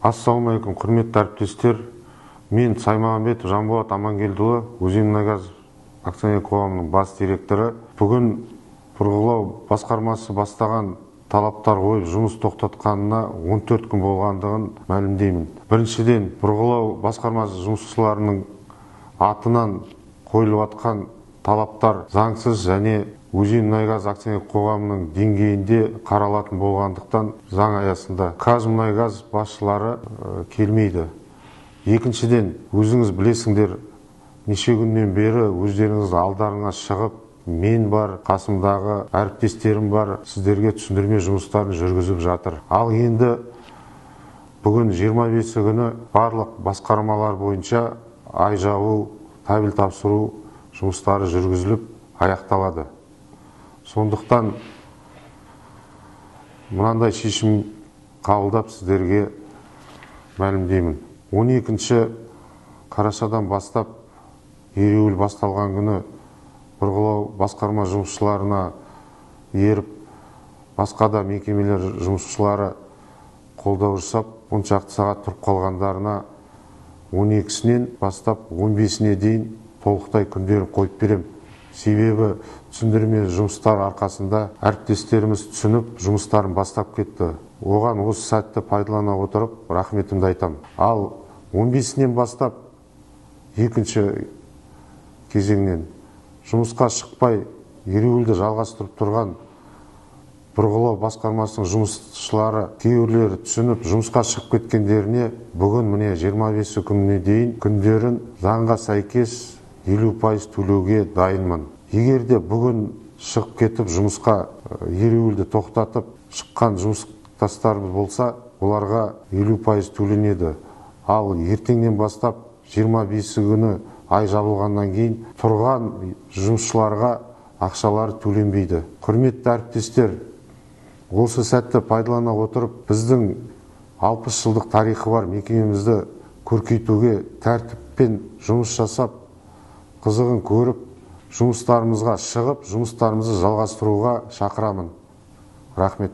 Ассалаумағалейкум, құрметті әріптестер. Мен Саймағамбетов Жанболат Амангелдіұлы, Өзенмұнайгаз акционерлік қоғамының бас директоры. Бүгін бұрғылау басқармасы бастаған талаптар қойып жұмыс тоқтатқанына 14 күн болғандығын мәлімдеймін. Біріншіден, бұрғылау басқармасы жұмысшыларының атынан қойылып жатқан талаптар заңсыз және Өзенмұнайгаз акционерлік қоғамының деңгейінде қаралатын болғандықтан заң аясында Қазмұнайгаз басшылары келмейді. Екіншіден, өзіңіз білесіңдер, неше күннен бері өздеріңіз алдарыңа шығып, мен бар, қасымдағы әріптестерім бар, сіздерге түсіндірме жұмыстарын жүргізіп жатыр. Ал енді бүгін 25 күні барлық басқармалар бойынша ай жабу, табель тапсыру жұмыстары жүргізіліп аяқталады. Сондықтан мынандай шешім қабылдап сіздерге мәлімдеймін. 12 қарашадан бастап ереуіл басталған күні бұрғылау басқарма жұмысшыларына еріп, басқа да мекемелер жұмысшылары қолдау жасап, 10 шақты сағат тұрып қалғандарына 12-сінен бастап 15-іне дейін толықтай күндерін қойып берем. Себебі түсіндірме жұмыстар арқасында әріптестеріміз түсініп, жұмыстарын бастап кетті. Оған осы сәтті пайдалана отырып, рахметімді айтам. Ал 15-нен бастап екінші кезеңнен жұмысқа шықпай ереуілді жалғастырып тұрған бұрғылау басқармасының жұмысшылары кейбіреулері түсініп жұмысқа шығып кеткендеріне бүгін міне 25 күніне дейін күндерін заңға сәйкес 50% төлеуге дайынмын. Егер де бүгін шығып кетіп жұмысқа ереуілді тоқтатып шыққан жұмыстастар болса, оларға 50% төленеді. Ал ертеңнен бастап 25 күні ай жабылғаннан кейін тұрған жұмысшыларға ақшалары төленбейді. Құрметті әріптестер, осы сәтті пайдалана отырып, біздің 60 жылдық тарихы бар мекемемізді көркейтуге тәртіппен жұмыс жасап, қызығын көріп, жұмыстарымызға шығып, жұмыстарымызды жалғастыруға шақырамын. Рахмет.